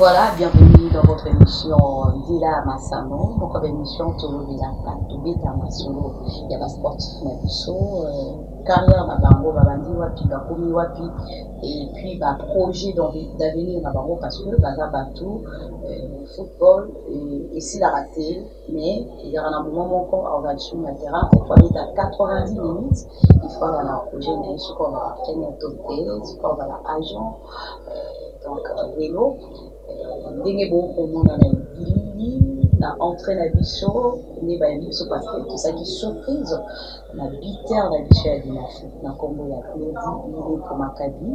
voilà, bienvenue dans votre émission Dila Massamo. Donc, émission Tolobela Tobeta Masolo. Il y a la sportif Nabiso, carrière Nabango, Babandi Wapi, Bakomi Wapi, et puis projet d'avenir Nabango parce que Baza Batou, football, et s'il a raté, mais il y a un moment encore à organisation de terrain, cette fois il est à 90 minutes, il faut avoir un projet, mais il faut avoir un traîner toté, il faut avoir un agent, donc vélo. Ndenge bokomona na bilili na entrée na biso nde bayambi biso parce que tozalaki surprise na bitere na biso ya dinafi na nkombo ya Claudie Lilepo Makabi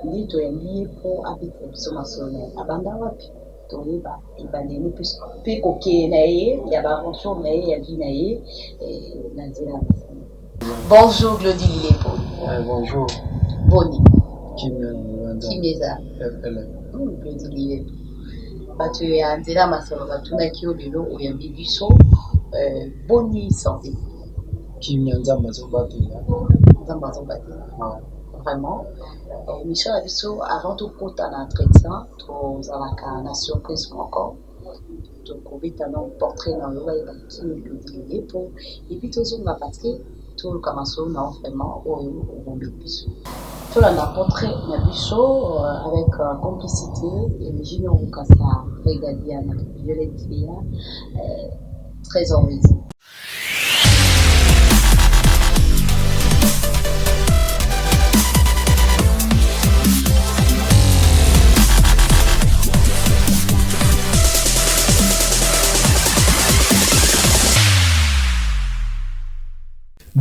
nde toyambi ye mpo abetela biso masolo na ye abanda wapi toyeba ebandeli mpe kokeye na ye ya baaventure na ye ya vie na ye na nzela ya masano. Bonjour Claudie Lilepo. Bonjour. Boni. Kimeza. Claudie Lilepo. Bato ya nzela masolo batunaki yo lelo oyambi biso boni santé. Kimia nzambe azobatela. Nzambe azobatela. Vraiment. Mission na biso avant tokota na entretien tozalaka na surprise moko tokobeta na portrait na yo bayeba kini Claudie Lilepo epuis tozonga parce que toluka masolo na yo vraiment oyo obombi biso. Tolanda portrait na biso avec complicité et Junior Bukasa Regadiana Violette Fia très envie.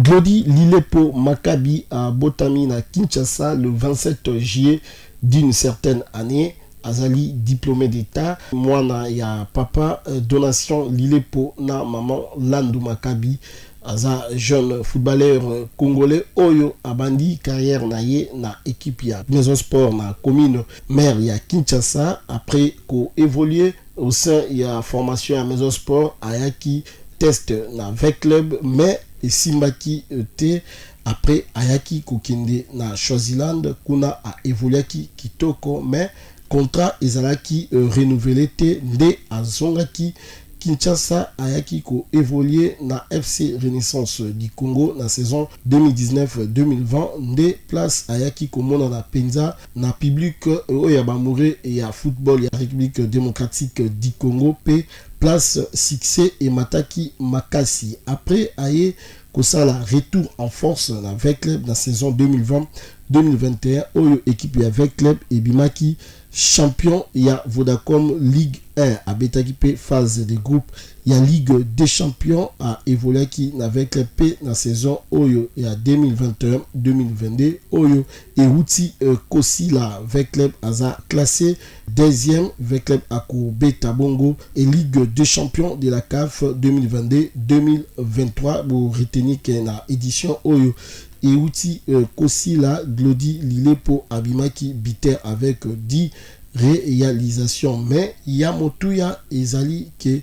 Claudie Lilepo Makabi a botami na Kinshasa le 27 juillet d'une certaine année. Azali diplômé d'état. Mwana ya papa donation Lilepo na maman Landou Makabi. Aza jeune footballeur congolais oyo abandi carrière na ye na équipe ya Maison Sport na commune mère ya Kinshasa après ko évoluer au sein ya formation ya Maison Sport ayaki test na avec club mais esimbaki te après ayaki kokende na Swaziland kuna a évoluaki kitoko mais contrat ezalaki renouvelé te nde azongaki Kinshasa ayaki ko évoluer na FC Renaissance du Congo na saison 2019-2020 nde place ayaki komona na penza na public oyo bamouré ya football ya République démocratique du Congo pe place succès et mataki makasi après aye kosala retour en force avec club na saison 2020-2021 oyo équipe ya avec club ebimaki champion ya Vodacom Ligue 1 abetaki pe phase de groupe ya Ligue des Champions a évolué avec club pe na saison oyo ya 2021-2022 oyo Eruti Kosila avec club aza classé deuxième avec club ako beta bongo et Ligue des Champions de la CAF 2022-2023 pour retenir que na édition oyo Euti Kosila Claudie Lilepo abimaki biter avec 10 réalisations mais Yamotuya ezali que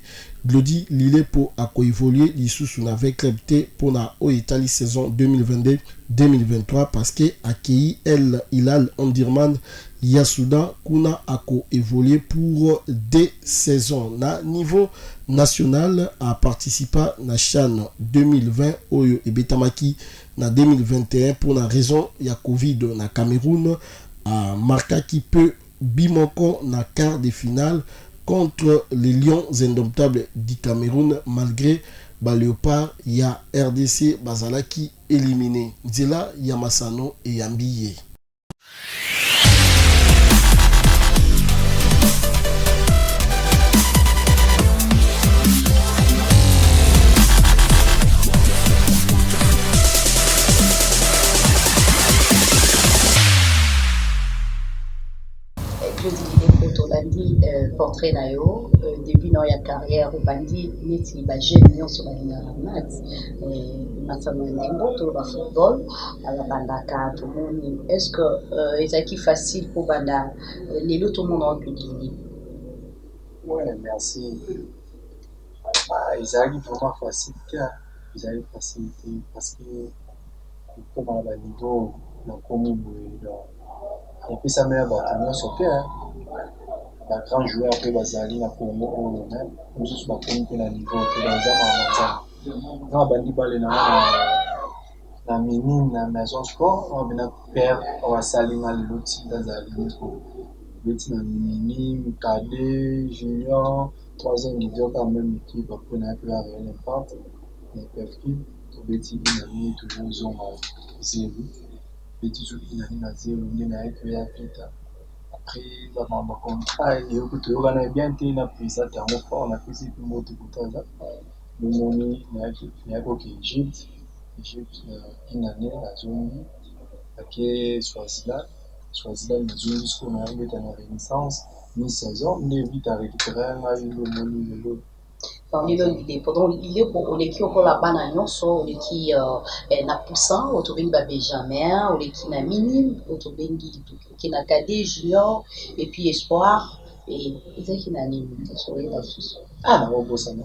Claudie Lilepo a évolué lisusu avec club T pour la Italie saison 2022-2023 parce que accueilli El Hilal Omdurman Yasuda kuna a évolué pour des saisons na niveau national a participé na CHAN 2020 oyo ebetamaki na 2021 pour la raison ya Covid na Cameroun a marqué qui peut bimoko na quart de finale contre les Lions indomptables du Cameroun malgré Léopard ya RDC Bazalaki éliminé. Zela Yamasano et Yambiye. Bandi portrait na yo début na ya carrière bandi neti ba jeune nyonso balingaka mat masano ndembo to ba football ala bandaka to moni est-ce que ezaki facile pour banda lelo to mona en public? Ouais, merci. Ezaki vraiment facile ezaki facilité parce que pour ba niveau na komo boye donc epesa meya bato nyonso te grand joueur mpe bazali na Congo oyo me mosusu bakomi mpe na niveau te baza mamanzana nga bandi bale na na minime na maison sport oyo bena père oyo asali nga lelo ntinda azali beti na minime cadet junior troisième division quand même équipe après na mpe ya Real Impact na perfil tobeti inani toujours zonga zero beti so inani na zero nde na mpe ya vita après bamamba contrat eyoki toyokana bien te na président yango fort napesi mpe moto kotaza nomoni nayaki oke Egypte une année nazongi ake Swaziland nazongi sikoyo nayebeta na Renaissance mi-saison nde vita récupéré ngai lomoni lelo pendant ile oleki okola bana nyonso oleki na poussin otobengi babenjamin oleki na minime otobengi oke na cadet junior et puis espoir ezalaki na nini osoyeba susu nakobosana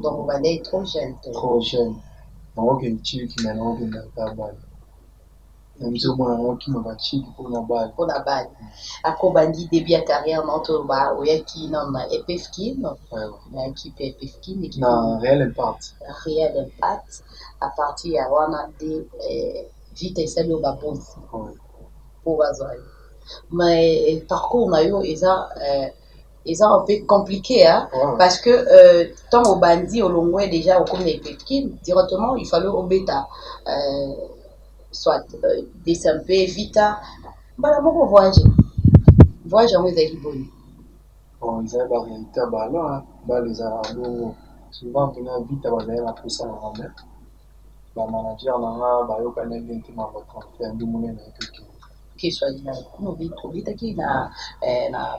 donc obandai trop jeune naokende chiki me naokendaka bale namizomona naokima bachiki mpona bale akobandi début ya carrière noto oyaki na epefkin na équipe ya epefkin na Real Impact à partir ya wana nde vite esali oyo babonzi mpo bazwa yo mais parcours na yo eza un peu compliqué parce que ntango obandi olongwe déjà okomi na epefkin directement il fallait obeta soit DSMP vita mbala moko voyage yango ezalaki boni ezali baréalité ya balo bale ezalaka bongo souvent mpena vita bazali na posa na nga me bamanager na nga bayokani bien te mamba transfert nde monene ke Swaziland obitaki na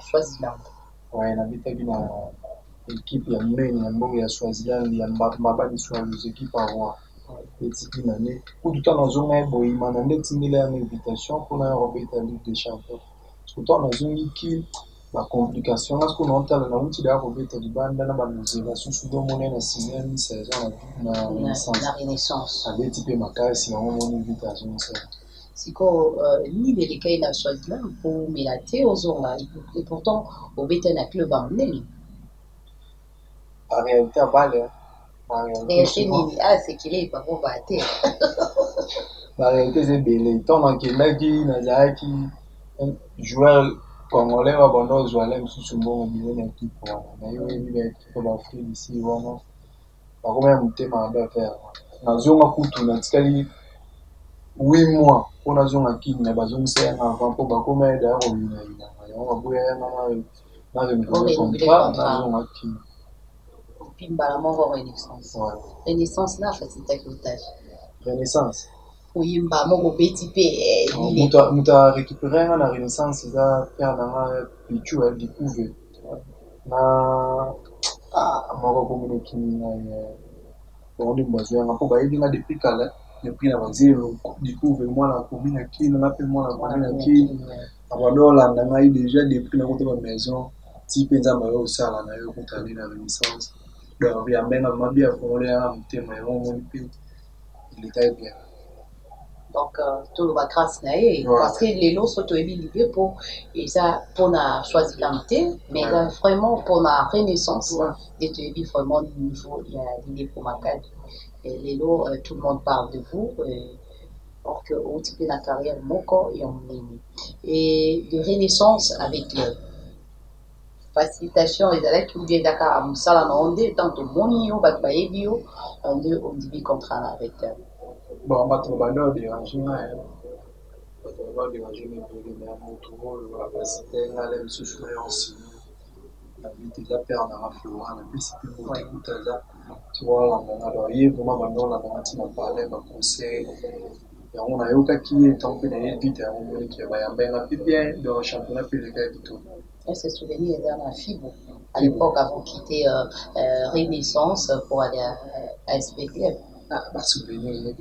Swaziland nabitaki na équipe ya monene ya mbongo ya Swaziland ya mabadiso ya équipe ya roi etiki na nde kutu ntango nazonga eboyima na nde etindeli yango invitation mpona ya kobeta ligue des champions ntango nazongiki bacomplication nga sikoyo naotala nauti daya kobeta libanda na bamize basusu nde monene na 6e saison na renaissance abeti mpe makasi yango moni vite azongisa sikoyo nini elekai na Swaziland mpo omela te ozonga et pourtant obeta na club ya monene baréalité ya bale nini asekele bakoba te baréalité eza ebele ntango nakendaki nazalaki joueur congolais wa banda ozwala mosusu mbongo bile na ekipe wana nayoyebi baekipe baafrike disi wana bakomaya motema mabe affaire nazonga kutu natikali 8 mois mpo nazonga kini na bazongisa yanga avant mpo bakomaya daya koyinayinanga yango baboya yanga na renouveler contrat nazonga kini puis mbala moko renaissance na facilitaki otage renaissance oyimba moko obeti mpe moto arécupéré nga na renaissance eza père na nga pichu adécouvre na moko komona ekimi na bonde bazwa yanga mpo bayebi nga depuis kala depuis na bazelo découvre mwana akomi na kino nga mpe mwana akomi na kino abanda olanda ngai déjà depuis nakota bamaison ti mpe nzambe ayo osala na yo kutani na renaissance donc yambenga mabi afongoli yanga motema yango omoni mpe il était bien donc toloba grâce na ye parce que lelo so toyebi libe mpo eza mpona Swaziland te mais eza vraiment mpona renaissance nde toyebi vraiment niveau ya lile mpo makadi lelo tout le monde parle de vous or que outi mpe na carrière moko ya monene et de renaissance avec le facilitation ezalaki ou bien ezaka mosala na yo nde tant tomoni yo bato bayebi yo nde ondimi contrat avec bon bato babanda odérange ngai bato baba odérange na ebele me ya moto oyo abasite ngala mosusu na yo nsima na vite eza pere nanga flora na bisi mpe moto kuta eza tiwalandanga donc ye vraimen banda olandanga ntina parle baconseil yango nayokaki ye ntango mpe naye vite yango moniki bayambenga mpe bien donc championnat mpe eleka bito ce souvenir est dans la fibre à l'époque avant de quitter Renaissance pour aller à SPTF. Souvenir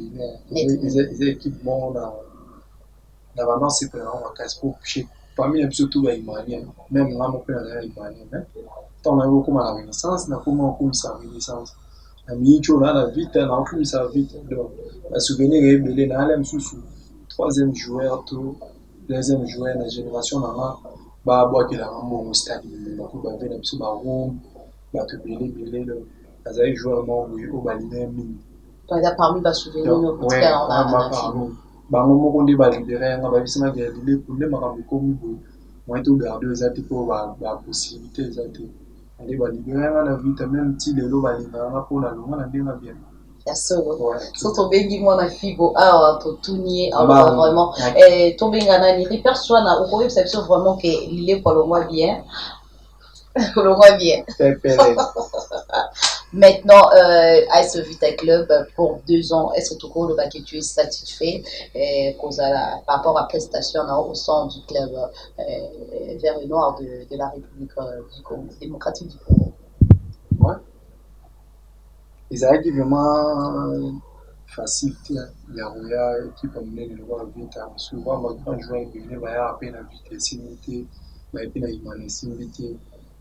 eza équipe moko na banonse mpe nango makasi mpo famille na biso to bahumanien même nga moko mpe nazala humanien me ntango nayoki okóma na renaissance nakóma okomisa renaissance na miniti oyo naa na vite naokomisa vite donc basouvenir ebele naala mosusu 3e joueur to deuxième joueur na génération nanga babwakelanga mbongo stade bako bave na biso barome bato ebele azali joueur moko boye oyo balinere mingi parmi basouvenir bango moko nde balibere yanga babisangaki ya lilepo nde makambo ekomi boye moyen togarde eza te mpo bapossibilité eza te nde balibere yanga na vita même ti lelo balinganga mpo na longa na ndenge bien ya solo so tobengi mwana fibo awa totunie alors vraiment tobenga nani riperce wana okoyebisa biso vraiment ke lilepo alongwa bien olongwa bien maintenant AS Vita Club pour 2 ans est-ce que tu es satisfait par rapport à prestation au sein du club vers le nord de la République du Congo démocratique du Congo? Ouais. Ezalaki vraiment facile te ya koya équipe ya monene lokola Vita souvent bagrand joueur ebele baya mpe na Vita esimbi te baye mpe na Imane esimbi te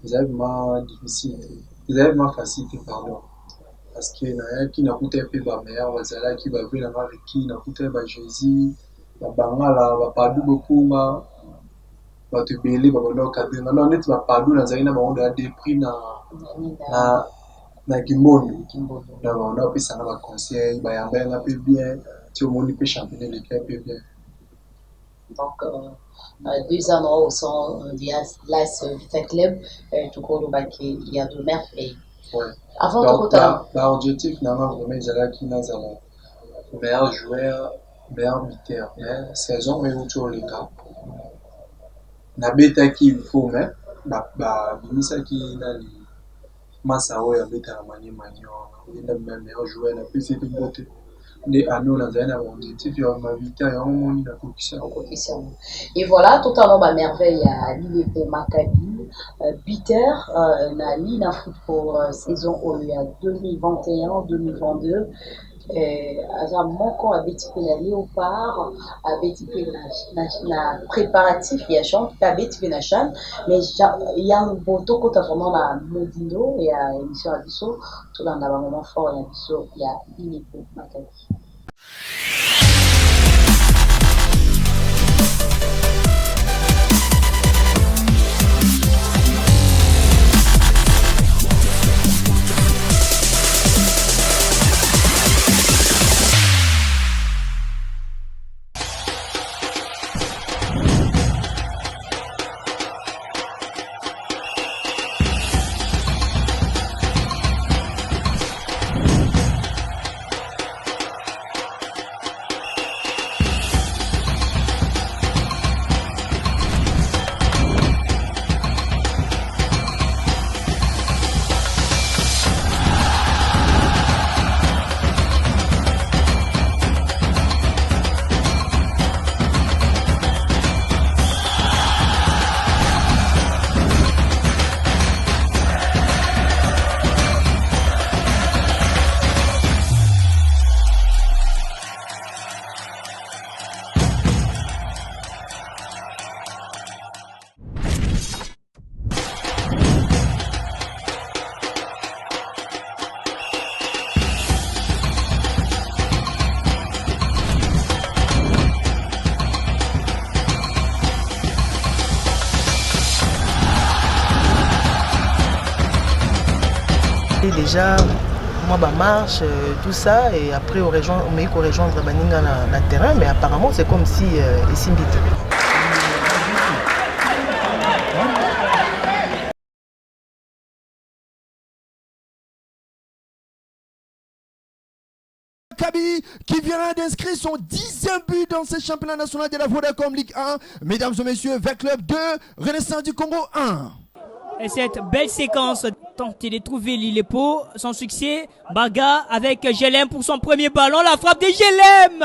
ezalaki vraiment difficile te ezalaki vraiment facile te pardon parce que nayaki nakutai mpe bameilleur bazalaki bave nanga reki nakutai bajési babangala bapadu bokunga bato ebele babanda okadrenga no neti bapadu nazalaki na bango da depris na kimbondo na bango apesanga baconseil bayambanga mpe bien ti omoni mpe championnat eleka mpe bien donc 2 ans au sein de l'AS Vita Club tukolo baki il y a de merveilles. Ouais. Avant donc l'objectif nanga vraiment ezalaki nazala meilleur joueur meilleur buteur mais saison oyo ti oleka nabetaki il faut mais babimisaki nani masa oyo abetaka mani wana oyenda meilleur joueur napesi ete mbote nde ano nazali na baobjectif ya mavita yango moni nakokisa et voilà totalement bamerveille ya lilepo Maccabi buteur na lina football saison oyo ya 2021-2022 aza moko abeti mpe na léopard abeti mpe na préparatif ya chan mpe abeti mpe na chan mais yango tokota vraiment na modindo ya émission ya biso tolanda bamoment fort ya biso ya lilepo Maccabi. Déjà, moi, marche, tout ça, et après, on rejoindre Baninga dans le terrain, mais apparemment, c'est comme si ils s'imbitent. Maccabi qui vient d'inscrire son 10e but dans ce championnat national de la Vodacom Ligue 1. Mesdames et messieurs, vers Club 2, Renaissance du Congo 1. Et cette belle séquence tenter de trouver Lilepo, sans succès. Baga avec Gelem pour son premier ballon. La frappe de Gelem.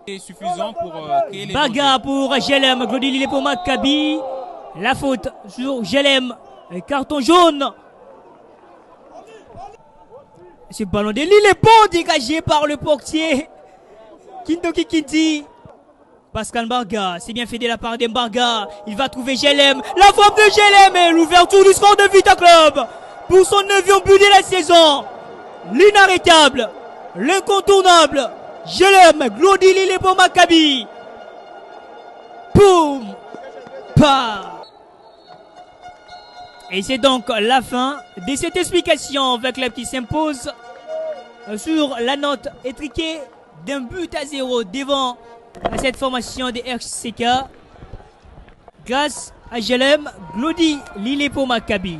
C'est suffisant pour créer les Baga pour Gelem. Glody Lilepo Maccabi. La faute sur Gelem. Carton jaune. Ce ballon de Lilepo dégagé par le portier. Kindoki Kinti. Pascal Mbarga, c'est bien fait de la part d'Mbarga. Il va trouver Gelem. La frappe de Gelem et l'ouverture du score de Vita Club. Pour son 9e but de la saison. L'inarrêtable. L'incontournable. Gelem. Glody Lilepo Maccabi. Boum. pas. Et c'est donc la fin de cette explication avec club qui s'impose sur la note étriquée d'un but à 0 devant cette formation de RCK grâce à Jelem Glody Lillepo Maccabi.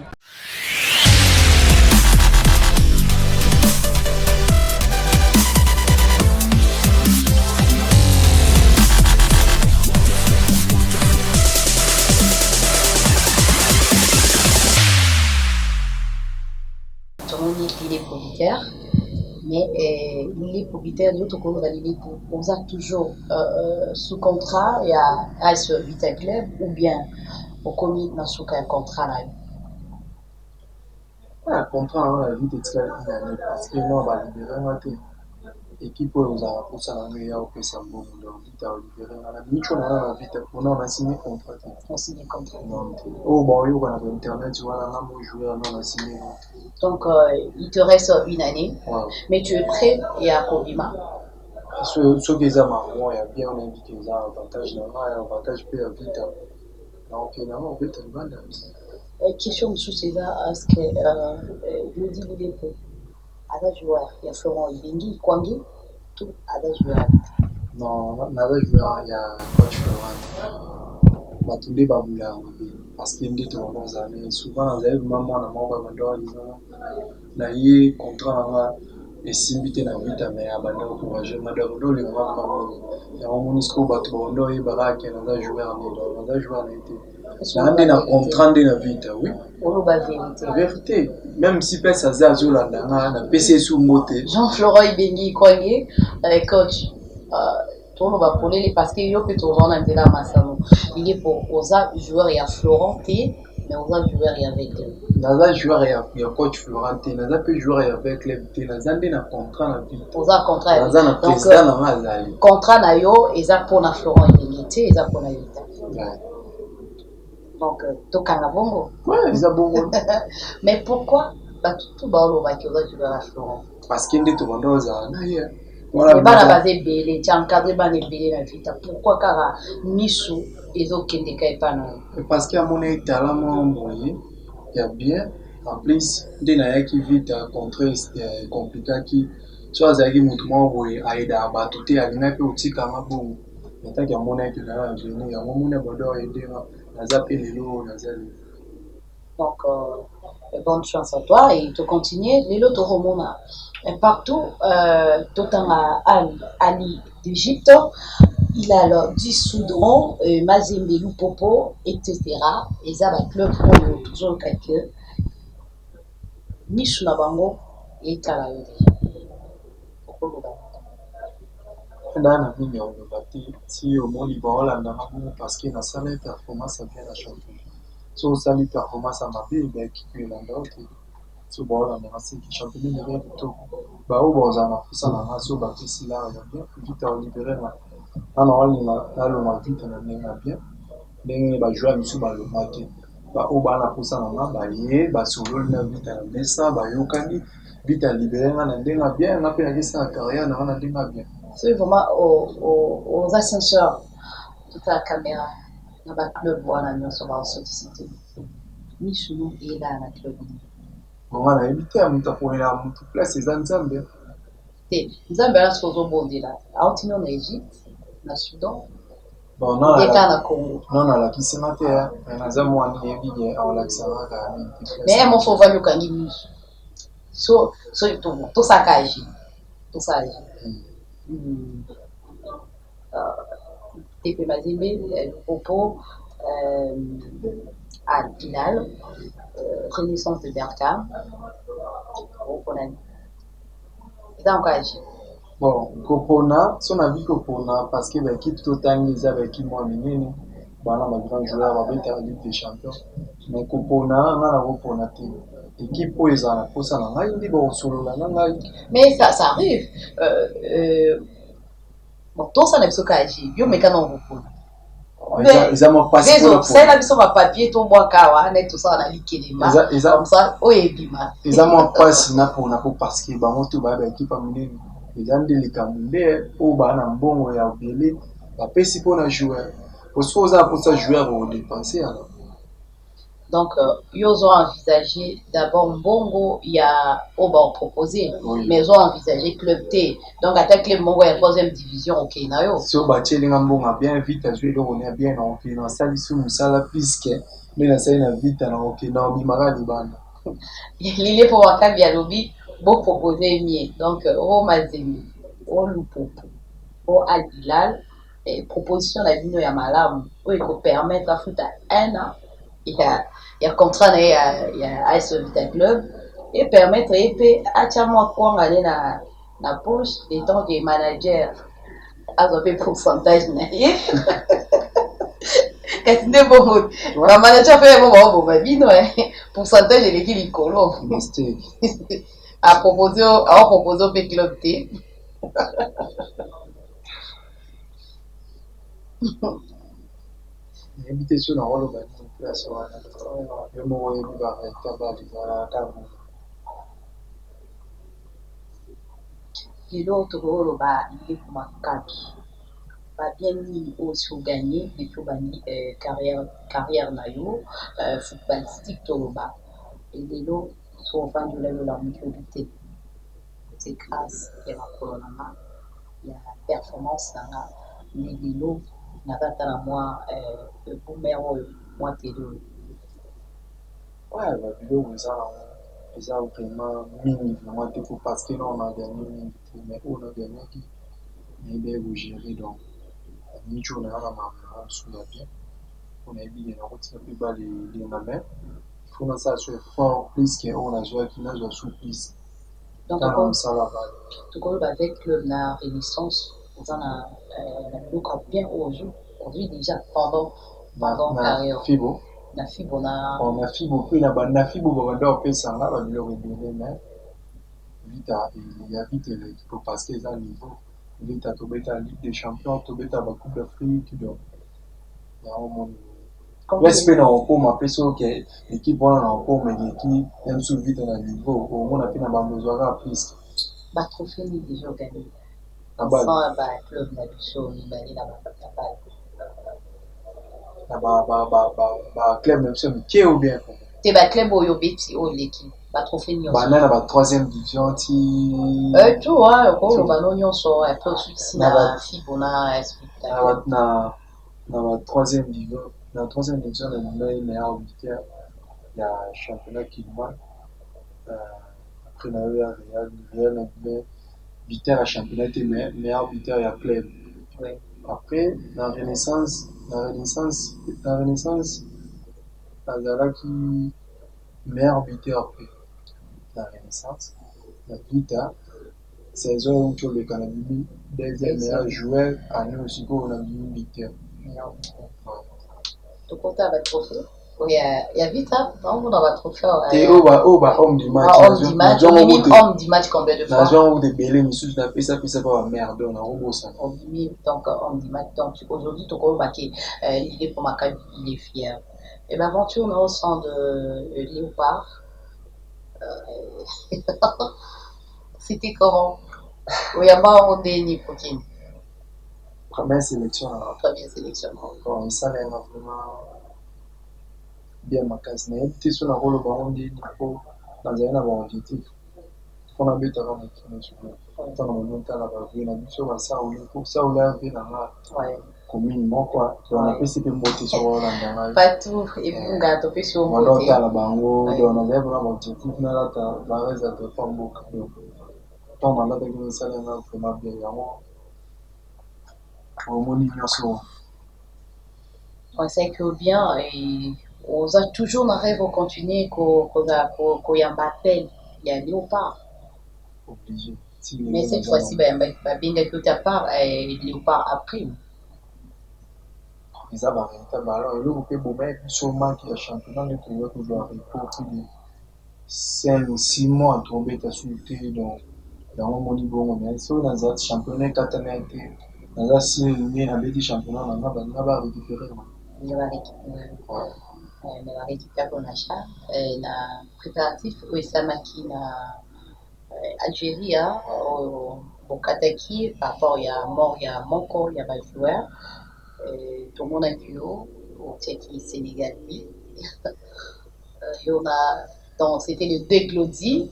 Il est propriétaire, mais il est propriétaire de l'autre côté, on a toujours sous contrat et à ce Vita Club ou bien au commis dans ce cas contrat là. Ouais, contrat hein, la vie de parce que non, on va libérer ma tête. Équipe où vous avez pour ça la meilleure au Pessambo, donc vite à libérer la vie. On a vite, on a signé contrat. On signe contrat. Oh bon, il y a internet, tu vois, là, on joueur, on a signé. Donc il te reste une année, Ouais. mais tu es prêt et à Kobima. Ce qui est marrant, il y a bien un indiqué un avantage, un avantage peut vite. Donc finalement, on peut être une bande. Question sous César, est-ce que je dis il est pour à joueur, il y a Florent Ibengi, Kwangi, tout à joueur. Non, on a joueur, il y a coach Florent. Batunde babula parce qu'il dit tout dans années souvent les maman na mama bando na ye contrat na esimbite na vita mais abanda encourager madame do le mama ya monisco batu bando e baraka na joueur na été na na contrat na vita oui vérité même si pesa za zolanda na PC sous moté Jean-Florent Ibengi Kwangi coach tono va poler parce que yo peut toujours en entrer masano il est pour osa joueur et à Florent mais osa joueur et avec naza joueur et coach Florent naza peut jouer avec les naza na contrat na vie osa contrat naza na président na mazali contrat na yo eza pour na Florent Ibengi eza pour na Vita donc tokanga bongo ouais eza bongo mais pourquoi tout baolo va que osa joueur à Florent parce qu'il dit tout bando za na ye voilà, bana basé belé encadré bana belé na Vita pourquoi car misu ezokende kai pana parce qu'il y a mon talent moyen il y a bien en plus dina yaki Vita contre compliqué qui soit zaki mutu moye aida batuté alina pe utika mabongo nataki ya mona yaki na venir ya mona bodo aider na zapi lelo na zali donc bonne chance à toi et tu continuer les autres romona partout tout en Ali d'Égypte il a alors dit Soudron Mazembe Lupopo etc et ça va club pour toujours quelqu'un Michou na bango et Kalayo ndana mimi on bati si au moins libéral na parce que na salle performance bien la champion so salle performance à ma vie ben qui peut l'anda so bon la merci qui champion numéro tout ba au bon za na fusa na so ba si là bien vite à libérer na na lo ma vite na bien ndenge ba jouer misu ba lo maté ba au ba na fusa na ba ye ba solo na vite na mesa ba yokani vite à libérer na ndenge bien na pe na sa carrière na ndenge bien. C'est vraiment aux ascenseurs de ta caméra dans le club voilà nous sommes en sollicité Michou et là na club on a évité à monter pour la monter place les Nzambe Nzambe là sozo bondi là outino na Égypte na Soudan bon non et na Congo non la qui se maté na zamu ani ebiye au laksana ka mais mon faut voir le kangi so tout ça kaji tout ça TP Mazembe, Popo, à Bilal, Renaissance de Berkham, bon, Kopona, son avis Kopona, parce que l'équipe totale les avec qui moi menée, bah ma grand joueur avec la Ligue des Champions, mais Kopona, on a la Kopona équipe pour les ans, pour ça on a une bon solo là, mais ça arrive. Bon, tout ça n'est pas ce cas yo mais quand on vous ils ont pas passé pour c'est là sur ma papier tout bois kawa net tout ça on a liqué les mains comme ça oye bima ils ont pas na pour parce que ba moto ba équipe amener ils ont des likambe au ba na mbongo ya obele ba pesi pour na joueur Parce que ça pour ça joueur au dépenser alors. Donc, ils ont envisagé d'abord Mbongo, il y a Oba proposé, Oui. mais ils ont envisagé Club T. Donc, avec les Mbongo, il y a troisième division au Kenya. Si on bâtit les Mbongo a bien vite à jouer, donc on est bien en Kenya. Ça, ils sont ça puisque mais la scène vite en Kenya, on bimara liban. L'île pour Wakabi à Lobi, beau proposé mieux. Donc, au Mazemi, au Lupopo, au Al-Bilal, proposition de la Yamalam, où il peut permettre à foutre à 1 an. Il y a contrat, il y a AS Vita Club, et permettre à Tchama Kwang aller dans la poche, et tant que manager a un pourcentage. Quand tu es bon, le manager fait un bon babino, pourcentage de l'équipe Nicolo. A proposé au Club T. Invitation na walo bani place wana yo mo yebi ba tabali za tabu Lelo tokoloba ile Maccabi ba bien mis aussi gagné depuis bani carrière na yo footballistique toloba et lelo so vendu la mutualité c'est grâce à la colonama ya performance na lelo na kata na moi boomer moi telo. ouais ba biloko eza vraiment mingi vraiment te ko parce que non on a gagné mingi mais on a gagné qui mais bien vous gérer donc nicho na la maman sous la bien on a bien na route plus bas les mains il faut na ça soit fort plus que on a joué qui n'a joué sous plus donc comme ça là bas tout avec la Renaissance on a donc bien aujourd'hui déjà pendant carrière fibo na fibo na on a fibo puis na fibo ba ndo pesa nga ba biloko ebele mais vita il y a vite l'équipe parce que ça niveau vita tobeta Ligue des Champions tobeta ba Coupe d'Afrique donc ya au monde respect na okoma peso que l'équipe wana na okoma l'équipe même sous vite na niveau au monde a pina ba besoin plus ba trophée ni déjà gagné na ba club na biso ni bali na ba ba club même si qui ou bien te ba club oyo beti o l'équipe ba trophée nyonso banana ba troisième division ti tu vois ko ba no nyonso après aussi na fibo na espectacle na ba troisième division na meilleur auditeur il y a championnat qui va après na Real na Viteur à championnat était meilleur buteur et à club. Ouais. Après, la Renaissance, Azala qui meilleur buteur après la Renaissance, la Vita, saison où tu as le Canada, deuxième meilleur joueur, à nous aussi, on a mis buteur. Tu comptes avec trophée? Il y a Vita, on va trophée. Et homme du match. Homme du match combien de fois? Nation où des belles missions n'a pas ça pas merde on a rebossé. Donc homme du match. Donc aujourd'hui tu connais baquer l'idée pour Maccabi, il est fier. Et l'aventure au sein de Léopard. C'était comment? Oui, à moi on est Poutine. Première sélection. Bon, ça là vraiment bien ma case mais tu sur la rôle baron des niveaux dans un objectif on a bête avant de tant on monte à la base on a vu sur ça on est pour ça on a vu dans la communément quoi on a fait cette montée sur la pas tout et vous gâteau fait sur on a dans la bango on a vraiment objectif na la ta réserve de forme beaucoup tant on a dans ça là vraiment bien on monitor sur on sait que bien et on a toujours un rêve continuer qu'on y a un appel il y a Léopard obligé mais cette fois-ci bien que tu as part Léopard a pris ils avaient alors le groupe Bombay sûrement qui a championnat de trouver toujours pour plus de 5 ou 6 mois à tomber ta sauté dans mon niveau mais sur dans un championnat katana été dans un signé avec des championnats on va récupérer il va récupérer on achat na préparatif au Samaki na Algérie au Kataki par rapport il y a Moko il y a pas joueur Tout le monde a vu au Tchèque Sénégal. Et on a, donc c'était les deux Glody,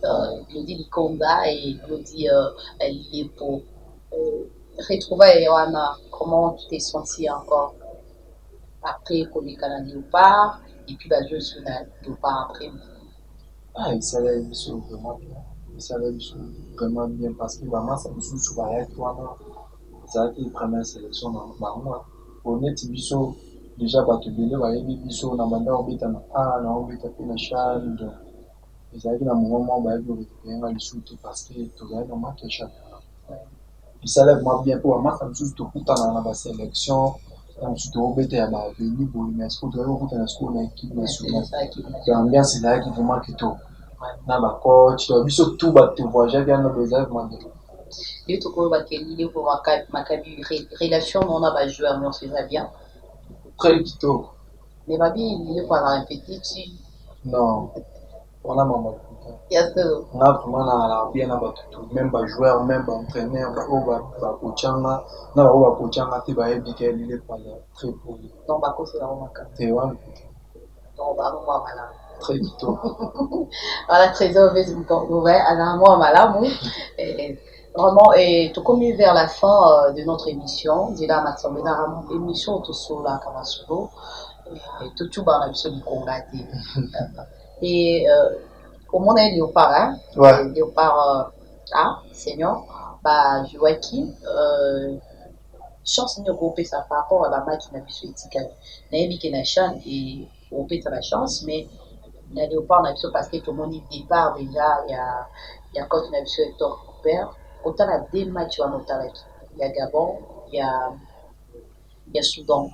Glody Likonda et Glody Lilepo. Retrouver Johanna, comment tu t'es senti encore après qu'on est canal Léopard et puis bah, je suis là Léopard après. Ah, il s'allait vraiment bien. Il s'allait vraiment bien parce que vraiment, ça me soucie souvent avec toi. C'est vrai que la première sélection dans moi. Honnête, biso déjà bato belé bayebi biso na banda obeta na a na obeta pe na chan donc ezalaki na moment bayebi récupérer nga lisusu parce que tozali na match ya championnat esalaki vraiment bien mpo bamasa mosusu tokutana na basélection na mosusu tokobeta ya baveni boye mais siko tozali kokutana sikoyo na équipe nationale ambiance ezalaki vraiment kitoko na bacoach biso tout bato voyageaki wana ezalaki vraiment bien. Et tout le monde pour Maccabi relation on a joueur mais on se fait bien. Très kitoko. Mais babi il est pas répétitif. Non. On a maman. Yes sir. On a vraiment la bien na bato même ba joueur même ba entraîneur ba o ba coachanga na ba o ba coachanga te ba ebike il est pas très poli. Donc ba ko c'est vraiment Maccabi. C'est vrai. Donc ba moi malade. Très kitoko. Voilà très ouvert à moi malade. Vraiment, et tout comme vers la fin de notre émission, Dila Matsambe, dans l'émission tout sur la Kamasuro, et tout dans la mission du Congo. Et au monde est Léopard, hein? Ouais. Léopard, Seigneur, bah, Joachim, chance de grouper ça par rapport à la match qui n'a plus éthique. Naïmi qui n'a chance et grouper ça la chance, mais la Léopard n'a plus parce que tout le monde est départ déjà, il y a quand on a vu ton père. Autant la deux matchs en Ottawa. Il y a Gabon, il y a Soudan.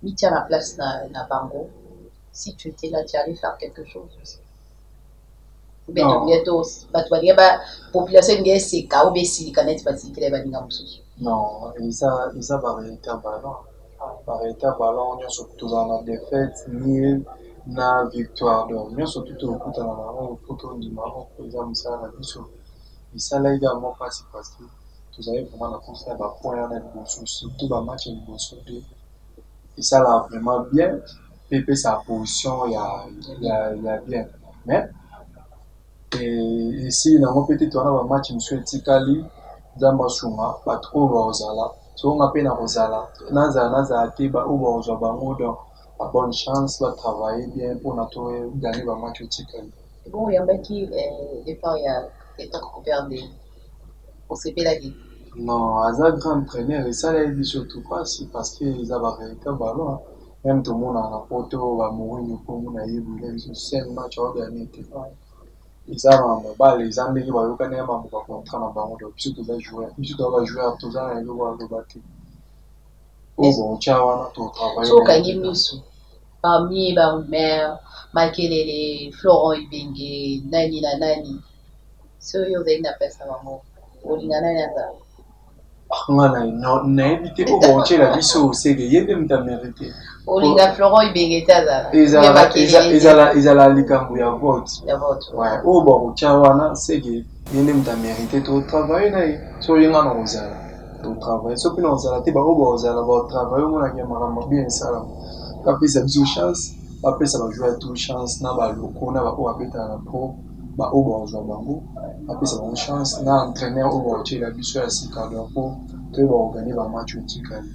Mi tient la place na Bango. Si tu étais là, tu allais faire quelque chose aussi. Ou bien tu bientôt, bah tu vas dire bah population est seka ou bien si canet pas si qu'il va dire non, ça va arrêter à ballon. Va arrêter à ballon, on surtout dans la défaite ni na victoire. Donc, on surtout au coup dans la marron, au coup du Maroc, par exemple ça la mission. Et ça là également parce que vous avez vraiment la confiance à point surtout dans le match de et ça là vraiment bien Pépé sa position il y a bien mais et ici dans mon petit tournoi un match monsieur Tikali Zamba Shuma pas trop Rosala so on appelle Rosala naza tiba ou Rosala bango donc la bonne chance va travailler bien pour notre gagner le match Tikali. Bon il y a un qui départ il y a état couvert des pour se la vie. Non, Azar grand entraîneur, et ça l'a dit surtout pas, c'est parce qu'ils avaient arrêté le ballon. Même tout le monde a rapporté au Mourinho pour mon aïe, c'est un match organisé. Ils avaient un bal, les amis qui vont gagner un contrat dans le ballon, puis tout va jouer, à tout ça, et nous va le battre. Oh bon, ciao, on a travaillé. So, quand il y parmi ma mère, Makelele, Florent Ibenge, Nani la Nani, ceux qui ont appelé ça maman. Na évité pour monter la vie au CD, il y a même ta mérité. Olinga Florent Ibenge Taza. Ils allaient likambu ya vote. Ya vote. Ouais. Oh bon, chawana, c'est que il y a même ta mérité de travailler na. So linga na ozala. De travailler. So pina ozala te ba obo ozala ba travailler mo na kema bien ça. Après ça biso chance, après ça va jouer à tout chance na ba loko na ba ko abeta na pro. Ba obo ozwa bango. Après ça va une chance na entraîneur obo la biso ya sika donc pour que ba organiser ba match utikali.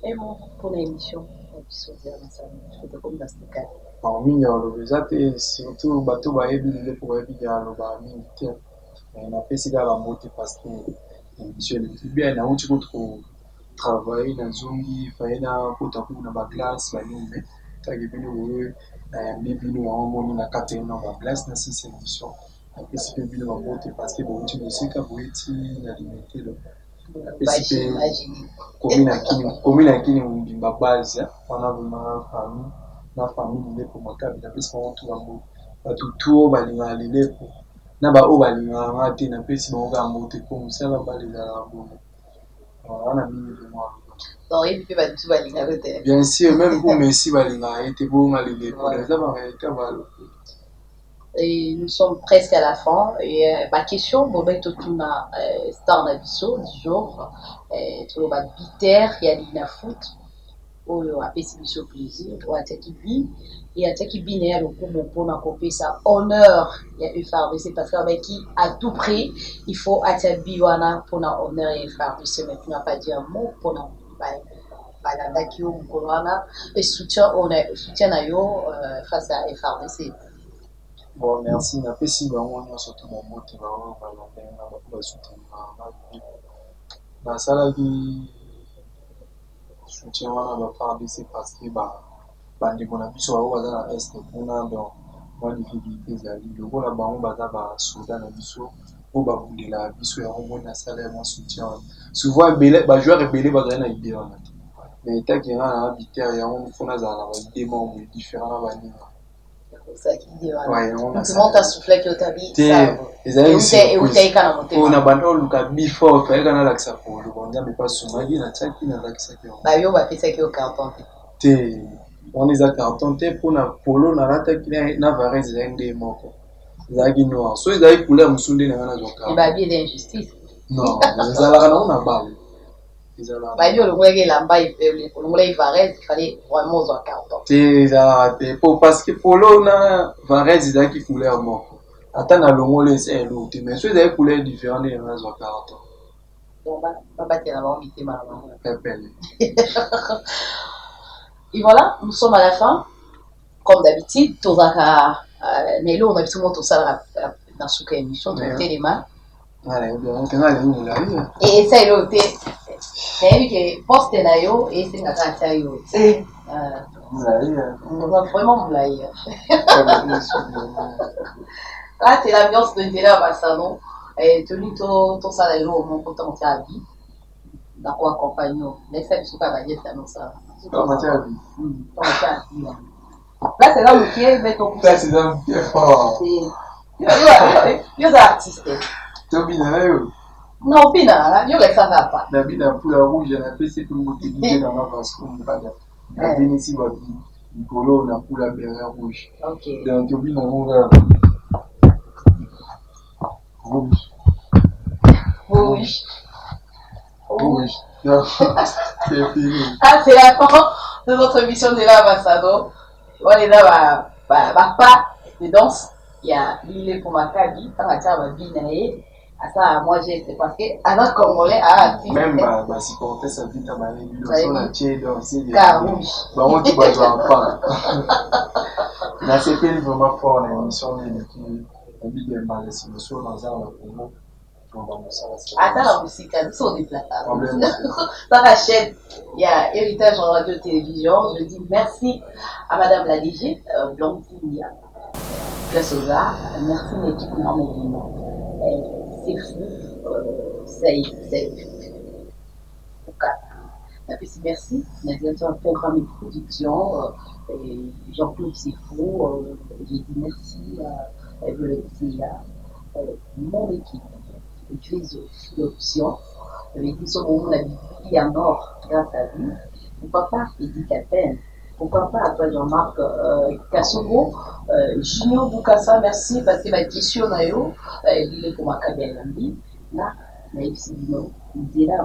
Et bon pour l'émission, biso ya ça, c'était comme dans ce cas. Parmi les autres, surtout bateau ba ebi le pour ebi ya lo ba mingi. Na pesi ga la moto parce que l'émission est bien na uti ko travailler na zongi faina kota kuna ba classe ba nyumba. Tagi bino wewe bibino wa moni na kate na ba classe na sisi émission. Participer bien en monte parce que bon tu sais qu'à Boiti na limité le participer commune à qui on dit ma base on a vraiment famille il est pour ma carte na pesi on tout amour ba tout ba linga lile pour na ba o ba linga ngati na pesi ba ga monte comme ça ba les la bon on a mis le moi non et puis ba tout ba linga côté bien sûr même pour Messi ba linga était bon à lile pour ça ba été ba Et nous sommes presque à la fin. Et ma question, bon, ben, tout le star Nabiso, du jour, tout le monde biter, il y a l'ina foot, ou a pesé biso plaisir, ou a qui vit, et a qui binaire, le coup, pour n'accomplir ça, honneur, il y a eu FARDC, parce qu'avec qui, à tout prix, il faut atteindre Biwana pour n'a honneur et FARDC, mais tu n'as pas dit un mot pour n'a balandaki yo mokolo wana et soutien na yo face à FARDC. Bon, merci. Napesi bango nyonso to bamote bao balobenge na bato basoutenir basalaki soutien wana baFARDC parce que bandeko na biso bao baza na este kuna donc mwa difficulté ezali lokola bango baza basoda na biso oyo babundela biso yango moni asala ya mwa soutien wana souvent bajoueur ebele bazali na ide wana te mais etaki nga na babitere yango mpona azala na baide moko boye différent na baninga. Na banda oluka bifort fayeka nalakisa polo bonzambe mpasumaki natiaki nalakisaki bayo bapesaki yo carton te wana eza carton te mpona polo nalataki na varese ezali nde moko ezalaki noir so ezalaki couleur mosusu nde nanga nazwa carton d'injustice non ezalaka nango na bale bayo olongolaki elamba olongolaki varese ifallait vraiment ozwa carton te ezalaka te parce que polo na varese ezalaki couleur moko ata na longolo eza eloko te mais so ezalaki couleur différent nde nanga nazwa carton babatela bango mitema na bango pepele. Et voilà, nous sommes à la fin. Comme d'habitude, mais là, on a vu tout le monde tout ça dans ce cas émission, tout le téléma. Et ça, il a été. C'est lui qui poste là, et c'est notre intérieur. On va vraiment blaguer. Là, c'est l'ambiance de télé à Bassano. Et tout ton salaire, mon content de ta vie. Dans quoi accompagner. Laissez-moi ce pas dire ça, non, ça. Là, c'est là où il est ton là, c'est un pied fort. Il est artiste. Tu as bien non, Pina, il ne ça va pas. La vie d'un poule rouge, j'ai appelé c'est pour motiver dans ma face. La vie ici, il polo, la poule à berre rouge. Ok. Donc, tu as bien un rouge. Rouge. Rouge. C'est fini. Ah, c'est la fin de notre émission de la Massado. On est là, pas de danse. Il y a l'île pour ma cabine, quand la table binae. À ça, moi j'ai c'est parce que avant Congolais a même supporter sa vie à Marie, on a tué danser. Carouge. On dit pas jouer pas. La CPL vraiment fort dans l'émission depuis un big mal c'est le soir dans un Congo. Attends la musique, nous sommes déplacés. Dans la chaîne, il y a Héritage en radio-télévision. Je dis merci à Madame la DG, Blanquille, Plasoza. Merci à l'équipe énormément. C'est fou, c'est merci. On a directeur de programme et de production, Jean-Claude Sifou. J'ai dit merci à mon équipe. Utilise l'option. Avec dit son moment, la vie en or grâce à lui. Pourquoi pas Edith Capel? Pourquoi pas à toi Jean-Marc Kassogo, Junior Boukassa, merci parce que ma question il est pour ma cabine là, mais ici, il est là,